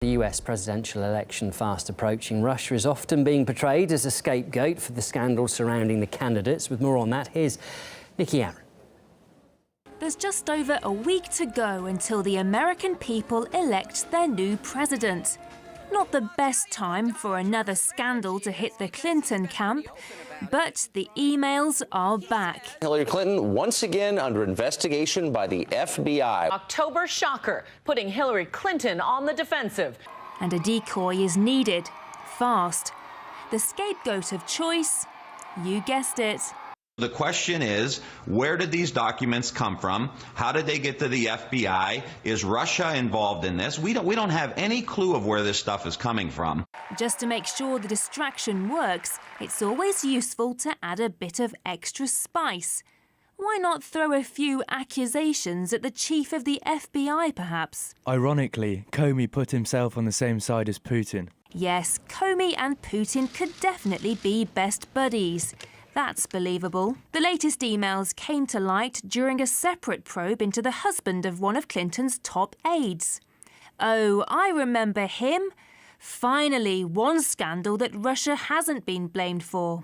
The U.S. presidential election fast approaching, Russia is often being portrayed as a scapegoat for the scandals surrounding the candidates. With more on that, here's Nikki Aaron. There's just over a week to go until the American people elect their new president. Not the best time for another scandal to hit the Clinton camp, but the emails are back. Hillary Clinton once again under investigation by the FBI. October shocker, putting Hillary Clinton on the defensive. And a decoy is needed, fast. The scapegoat of choice, you guessed it. The question is, where did these documents come from? How did they get to the FBI? Is Russia involved in this? We don't have any clue of where this stuff is coming from. Just to make sure the distraction works, it's always useful to add a bit of extra spice. Why not throw a few accusations at the chief of the FBI, perhaps? Ironically, Comey put himself on the same side as Putin. Yes, Comey and Putin could definitely be best buddies. That's believable. The latest emails came to light during a separate probe into the husband of one of Clinton's top aides. Oh, I remember him. Finally, one scandal that Russia hasn't been blamed for.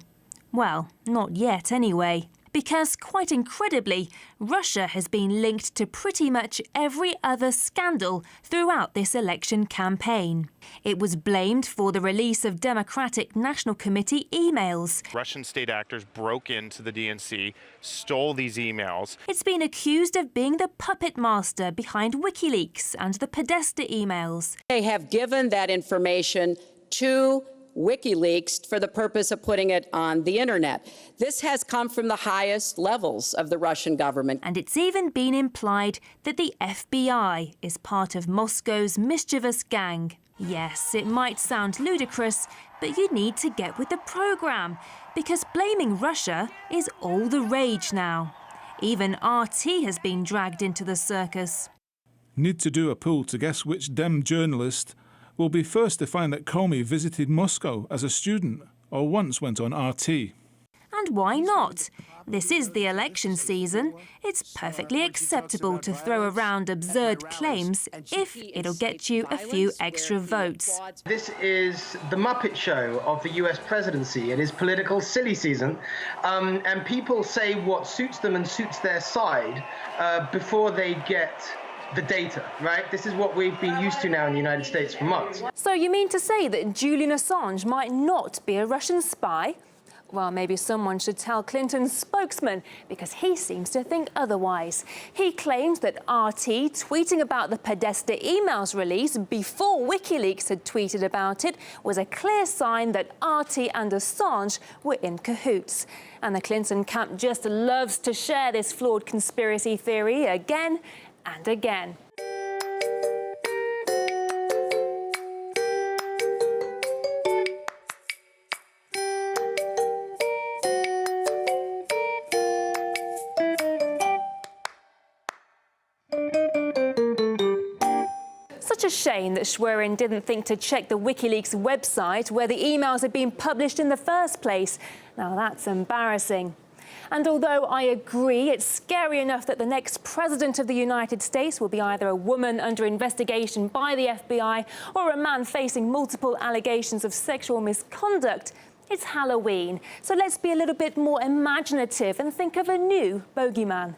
Well, not yet anyway. Because, quite incredibly, Russia has been linked to pretty much every other scandal throughout this election campaign. It was blamed for the release of Democratic National Committee emails. Russian state actors broke into the DNC, stole these emails. It's been accused of being the puppet master behind WikiLeaks and the Podesta emails. They have given that information to WikiLeaks for the purpose of putting it on the internet. This has come from the highest levels of the Russian government. And it's even been implied that the FBI is part of Moscow's mischievous gang. Yes, it might sound ludicrous, but you need to get with the program, because blaming Russia is all the rage now. Even RT has been dragged into the circus. Need to do a poll to guess which Dem journalist will be first to find that Comey visited Moscow as a student or once went on RT. And why not? This is the election season. It's perfectly acceptable to throw around absurd claims if it'll get you a few extra votes. This is the Muppet Show of the U.S. presidency. It is political silly season, and people say what suits them and suits their side before they get the data, right? This is what we've been used to now in the United States for months. So you mean to say that Julian Assange might not be a Russian spy? Well, maybe someone should tell Clinton's spokesman, because he seems to think otherwise. He claims that RT tweeting about the Podesta emails release before WikiLeaks had tweeted about it was a clear sign that RT and Assange were in cahoots. And the Clinton camp just loves to share this flawed conspiracy theory again and again. Such a shame that Schwerin didn't think to check the WikiLeaks website where the emails had been published in the first place. Now that's embarrassing. And although I agree it's scary enough that the next president of the United States will be either a woman under investigation by the FBI or a man facing multiple allegations of sexual misconduct, it's Halloween. So let's be a little bit more imaginative and think of a new bogeyman.